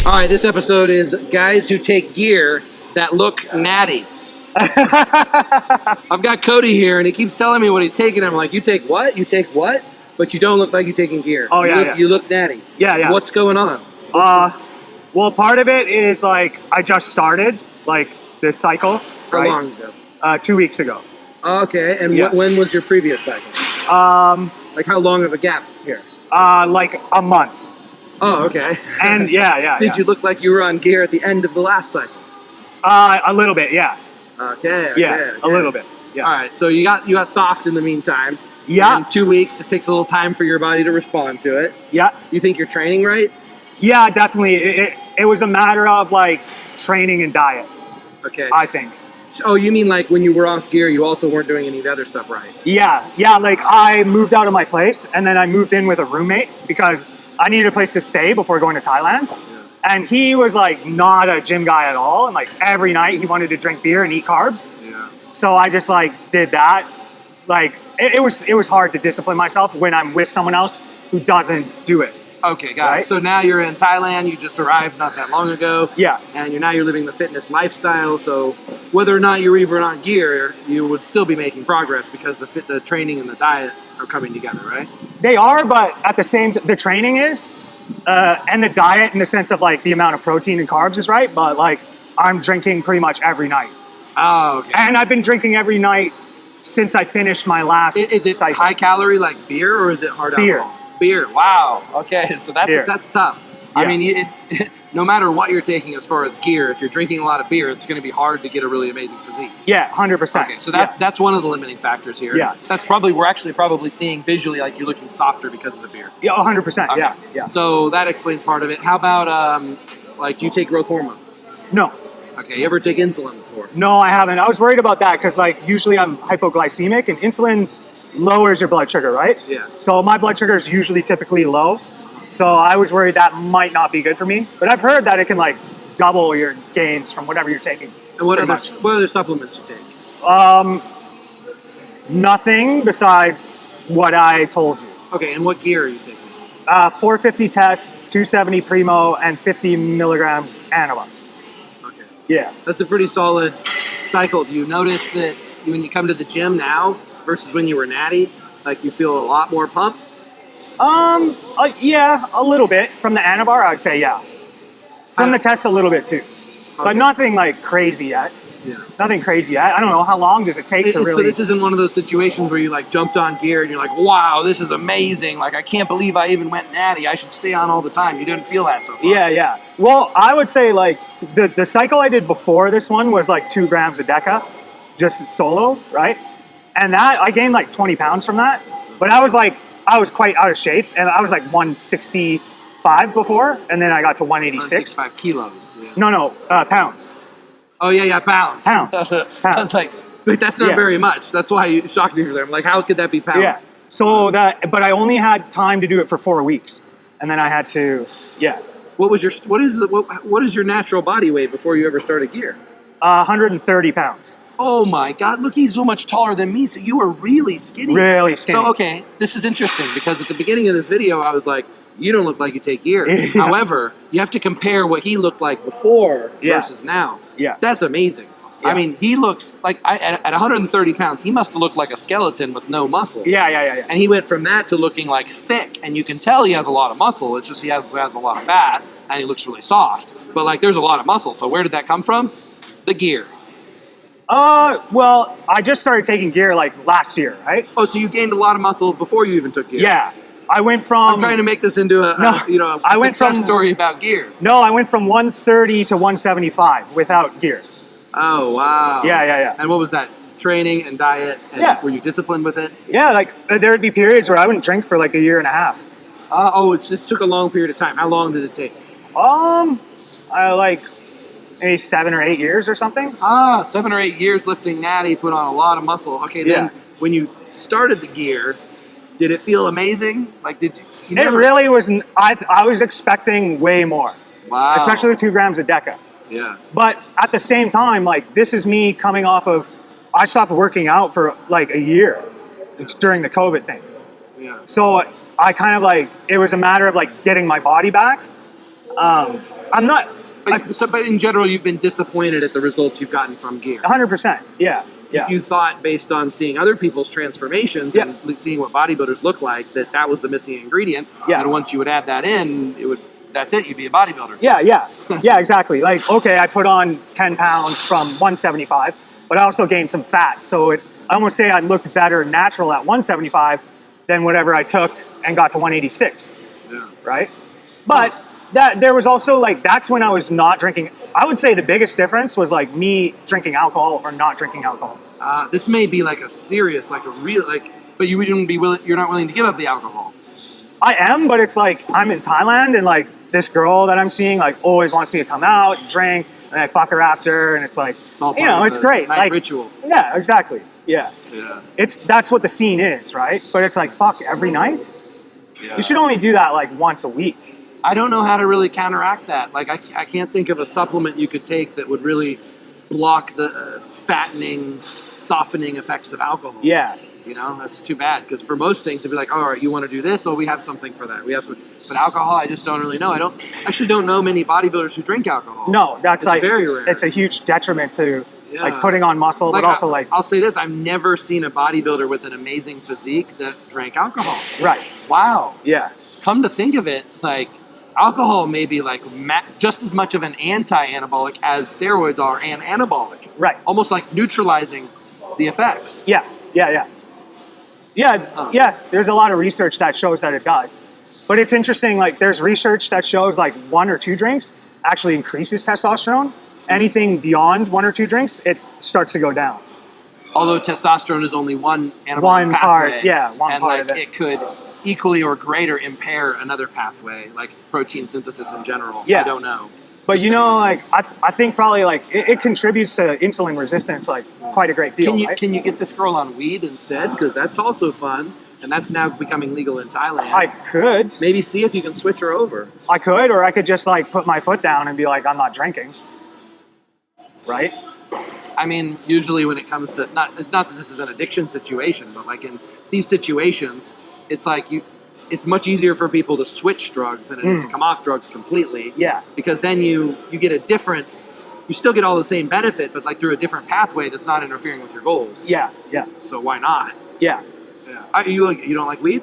All right, this episode is guys who take gear that look natty. I've got Cody here, and he keeps telling me what he's taking. I'm like, you take what? You take what? But you don't look like you're taking gear. Oh, yeah, You look natty. Yeah, yeah. What's going on? Well, part of it is like I just started like this cycle. How long ago? 2 weeks ago. Okay, and Yeah. when was your previous cycle? Like how long of a gap here? Like a month. Oh, okay. And yeah. Did you look like you were on gear at the end of the last cycle? A little bit, yeah. Okay. A little bit. Yeah. All right, so you got soft in the meantime. Yeah. In 2 weeks, it takes a little time for your body to respond to it. Yeah. You think you're training right? Yeah, definitely. It was a matter of like training and diet, Okay. I think. Oh, you mean like when you were off gear, you also weren't doing any of the other stuff right? Yeah. Like I moved out of my place and then I moved in with a roommate because I needed a place to stay before going to Thailand. Yeah. And he was like not a gym guy at all. And like every night he wanted to drink beer and eat carbs. Yeah. So I just like did that. Like it was hard to discipline myself when I'm with someone else who doesn't do it. Okay, got it. Right? So now you're in Thailand. You just arrived not that long ago. Yeah. And you're living the fitness lifestyle. So whether or not you're even on gear, you would still be making progress because the training and the diet are coming together, right? They are, but at the same the training is, and the diet in the sense of like the amount of protein and carbs is right, but like I'm drinking pretty much every night. Oh, okay. And I've been drinking every night since I finished my last Is it cycle. high calorie like beer or is it hard Beer. alcohol? Beer. Wow. Okay, so that's tough. I Yeah. mean, no matter what you're taking as far as gear, if you're drinking a lot of beer, it's going to be hard to get a really amazing physique. Yeah, 100%. Okay, so that's one of the limiting factors here. Yeah. That's we're actually probably seeing visually like you're looking softer because of the beer. Yeah, 100%. Okay. Yeah. So that explains part of it. How about like do you take growth hormone? No, Okay, you ever take insulin before? no, I haven't. I was worried about that because like usually I'm hypoglycemic and insulin lowers your blood sugar, right? Yeah. So my blood sugar is usually typically low. So I was worried that might not be good for me. But I've heard that it can like double your gains from whatever you're taking. And what pretty other supplements you take? much. Nothing besides what I told you. Okay, and what gear are you taking? 450 test, 270 Primo, and 50 milligrams Anima. Okay. Yeah. That's a pretty solid cycle. Do you notice that when you come to the gym now versus when you were natty, like you feel a lot more pumped? Yeah, a little bit. From the Anabar, I'd say yeah. From the test, a little bit too. But Okay. nothing like crazy yet. Yeah. Nothing crazy yet. I don't know, how long does it take to So really... this isn't one of those situations where you like jumped on gear and you're like, wow, this is amazing. Like, I can't believe I even went natty. I should stay on all the time. You didn't feel that so far. Yeah. Well, I would say like the cycle I did before this one was like 2 grams a deca, just solo, right? And that, I gained like 20 pounds from that. But I was quite out of shape, and I was like 165 before, and then I got to 186. 5 kilos. Yeah. No, pounds. Oh, yeah, pounds. Pounds. I was like, but that's not Yeah. very much. That's why you shocked me for there. I'm like, how could that be pounds? Yeah. So but I only had time to do it for 4 weeks, and then I had to, yeah. What is your natural body weight before you ever started gear? 130 pounds. Oh my God! Look, he's so much taller than me. So you were really skinny. Really skinny. So okay, this is interesting because at the beginning of this video, I was like, "You don't look like you take gear." Yeah. However, you have to compare what he looked like before Yeah. versus now. Yeah. That's amazing. Yeah. I mean, he looks like at 130 pounds, he must have looked like a skeleton with no muscle. Yeah. And he went from that to looking like thick, and you can tell he has a lot of muscle. It's just he has a lot of fat, and he looks really soft. But like, there's a lot of muscle. So where did that come from? The gear. Well, I just started taking gear like last year, right? Oh, so you gained a lot of muscle before you even took gear? Yeah. I went from... I'm trying to make this into a I went success from- story about gear. No, I went from 130 to 175 without gear. Oh, wow. Yeah. And what was that? Training and diet? And Yeah. Were you disciplined with it? Yeah, like there would be periods where I wouldn't drink for like a year and a half. This took a long period of time. How long did it take? I like maybe 7 or 8 years or something. 7 or 8 years lifting natty, put on a lot of muscle. Okay, then Yeah. when you started the gear, did it feel amazing? Like, did you It really was. I was expecting way more, Wow. especially with 2 grams a deca. Yeah. But at the same time, like this is me coming off of, I stopped working out for like a year. It's during the COVID thing. Yeah. So I kind of like, it was a matter of like getting my body back. I'm not. But in general, you've been disappointed at the results you've gotten from gear. 100%. Yeah. Yeah. You thought, based on seeing other people's transformations Yeah. and seeing what bodybuilders look like, that was the missing ingredient. Yeah. And once you would add that in, that's it. You'd be a bodybuilder. Yeah, yeah, yeah, exactly. Like, okay, I put on 10 pounds from 175, but I also gained some fat. So I almost say I looked better natural at 175 than whatever I took and got to 186. Yeah. Right? But there was also like, that's when I was not drinking. I would say the biggest difference was like me drinking alcohol or not drinking alcohol. This may be like a serious, like a real, like, but you wouldn't be willing. You're not willing to give up the alcohol. I am, but it's like I'm in Thailand and like this girl that I'm seeing like always wants me to come out and drink, and I fuck her after, and it's like, you know, it's great. Night like ritual. Yeah, exactly. Yeah. Yeah. That's what the scene is, right? But it's like, fuck, every night? Yeah. You should only do that like once a week. I don't know how to really counteract that. Like, I can't think of a supplement you could take that would really block the fattening, softening effects of alcohol. Yeah. You know, that's too bad, because for most things, it'd be like, all right, you want to do this? Oh, we have something for that. We have some, but alcohol, I just don't really know. I actually don't know many bodybuilders who drink alcohol. No, that's it's like very rare. It's a huge detriment to Yeah. like putting on muscle, but also like I'll say this: I've never seen a bodybuilder with an amazing physique that drank alcohol. right. Wow. Yeah. Come to think of it, like alcohol may be like just as much of an anti-anabolic as steroids are an anabolic. Right. Almost like neutralizing the effects. Yeah. Yeah. Yeah. Yeah. Yeah. There's a lot of research that shows that it does, but it's interesting. Like, there's research that shows like 1 or 2 drinks actually increases testosterone. Anything beyond 1 or 2 drinks, it starts to go down. Although testosterone is only one anabolic One pathway, part, yeah, one and part like of it. it could equally or greater impair another pathway, like protein synthesis in general. Yeah. I don't know. But you know, like I think probably like it contributes to insulin resistance like quite a great deal. Right? Can you get this girl on weed instead? Because that's also fun, and that's now becoming legal in Thailand. I could. Maybe see if you can switch her over. I could, or I could just like put my foot down and be like, I'm not drinking. Right? I mean, usually when it comes to it's not that this is an addiction situation, but like in these situations, it's like it's much easier for people to switch drugs than it is to come off drugs completely. Yeah. Because then you get you still get all the same benefit, but like through a different pathway that's not interfering with your goals. Yeah. Yeah. So why not? Yeah. Yeah. You don't like weed?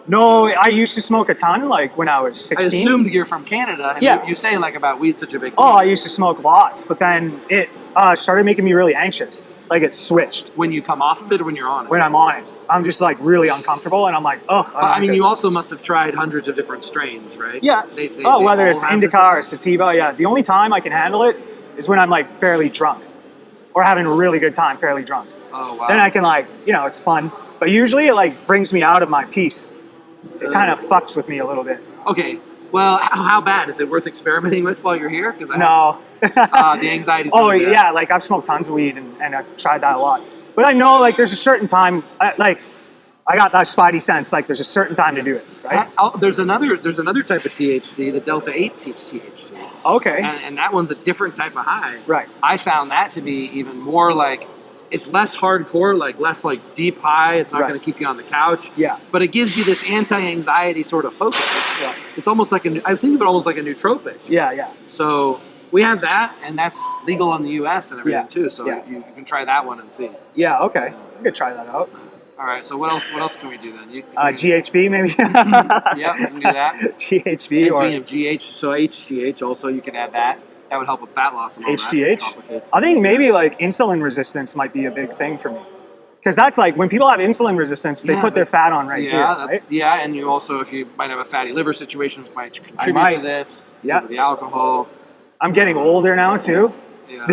No, I used to smoke a ton, like when I was I 16. assumed you're from Canada. And Yeah. You say like about weed such a big thing. Oh, I used to smoke lots, but then it started making me really anxious. Like, it switched When you come off of it or when you're on it? when I'm on it. I'm just like really uncomfortable, and I'm like, ugh. I mean, this. you also must have tried hundreds of different strains, right? Yeah. They Whether all it's have indica or sativa, yeah. The only time I can handle it is when I'm like fairly drunk, or having a really good time, fairly drunk. Oh wow. Then I can like, it's fun. But usually it like brings me out of my peace. It kind of fucks with me a little bit. Okay. Well, how bad is it? Worth experimenting with while you're here? Because No. the anxiety's. Oh yeah, like I've smoked tons of weed and I've tried that a lot. But I know like there's a certain time, like I got that spidey sense. Like there's a certain time to do it, right? There's another type of THC, the Delta 8 THC. Okay. And that one's a different type of high. Right. I found that to be even more like, it's less hardcore, like less like deep high. It's not Right. going to keep you on the couch. Yeah. But it gives you this anti-anxiety sort of focus. Yeah. It's almost like I think of it almost like a nootropic. Yeah, yeah. So we have that, and that's legal in the U.S. and everything Yeah. too. So Yeah. you can try that one and see. Yeah, okay. I could try that out. All right. So what else can we do then? GHB maybe? Yeah, we can do that. GHB Speaking or of GH, so HGH also, you can add that. That would help with fat loss and all that. HGH? Complicates I think things. maybe like insulin resistance might be a big thing for me. Because that's like when people have insulin resistance, they Yeah, put their fat on right here, right? Yeah, and you also, if you might have a fatty liver situation, which might contribute might. to this Yeah. because of the alcohol. I'm getting older now too, Yeah.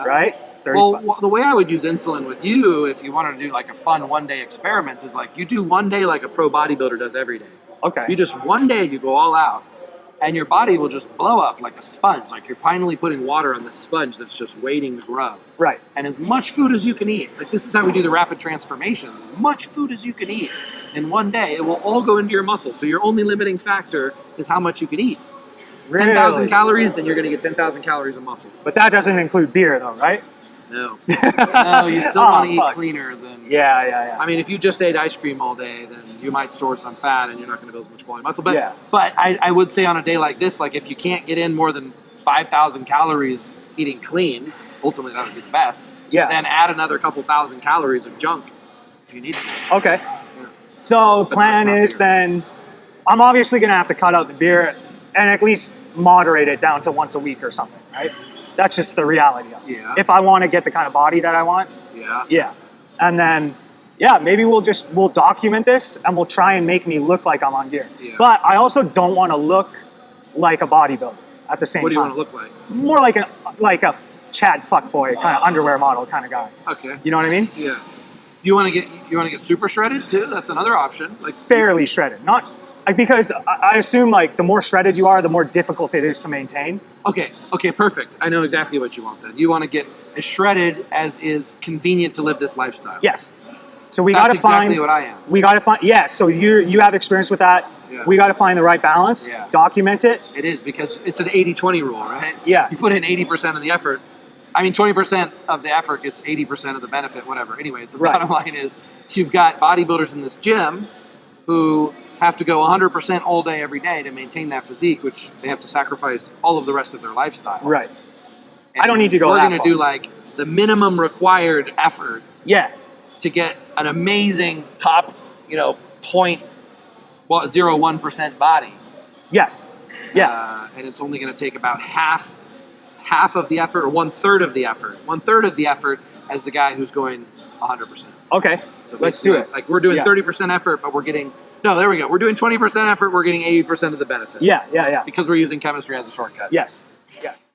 right? 35. Well, the way I would use insulin with you, if you wanted to do like a fun one-day experiment, is like you do one day like a pro bodybuilder does every day. Okay. You just one day you go all out, and your body will just blow up like a sponge. Like you're finally putting water on this sponge that's just waiting to grow. Right. And as much food as you can eat. Like this is how we do the rapid transformation. As much food as you can eat in one day, it will all go into your muscle. So your only limiting factor is how much you can eat. Really? 10,000 calories, then you're going to get 10,000 calories of muscle. But that doesn't include beer though, right? No. No, you still Oh, want to eat fuck. cleaner than. Yeah. I mean, if you just ate ice cream all day, then you might store some fat and you're not going to build as much quality muscle. But, Yeah. but I would say on a day like this, like if you can't get in more than 5,000 calories eating clean, ultimately that would be the best. Yeah. Then add another couple thousand calories of junk if you need to. Okay. Yeah. So plan not is beer. then, I'm obviously going to have to cut out the beer and at least moderate it down to once a week or something, right? That's just the reality of it. Yeah. If I want to get the kind of body that I want, Yeah. yeah. And then, yeah, maybe we'll document this and we'll try and make me look like I'm on gear. Yeah. But I also don't want to look like a bodybuilder at the same What do you time. want to look like? More like a Chad fuckboy kind of underwear model kind of guy. Okay. You know what I mean? Yeah. You want to get super shredded too? That's another option. Like Fairly shredded, not like, because I assume like the more shredded you are, the more difficult it is to maintain. Okay, perfect. I know exactly what you want then. You want to get as shredded as is convenient to live this lifestyle. Yes. So we That's got to find. exactly what I am. We got to find. Yeah. So you have experience with that. Yeah. We got to find the right balance. Yeah. Document it. It is because it's an 80-20 rule, right? Yeah. You put in 80% of the effort. I mean, 20% of the effort gets 80% of the benefit, whatever. Anyways, the Right. bottom line is you've got bodybuilders in this gym who have to go 100% all day, every day to maintain that physique, which they have to sacrifice all of the rest of their lifestyle. Right. And I don't need to go We're that going to far. do like the minimum required effort Yeah. to get an amazing top, 0.01% body. Yes. Yeah. And it's only going to take about half of the effort, or 1/3 of the effort. 1/3 of the effort as the guy who's going 100%. Okay. So Let's do it. Like we're doing Yeah. 30% effort, but we're getting there we go. We're doing 20% effort. We're getting 80% of the benefit. Yeah. Because we're using chemistry as a shortcut. Yes. Yes.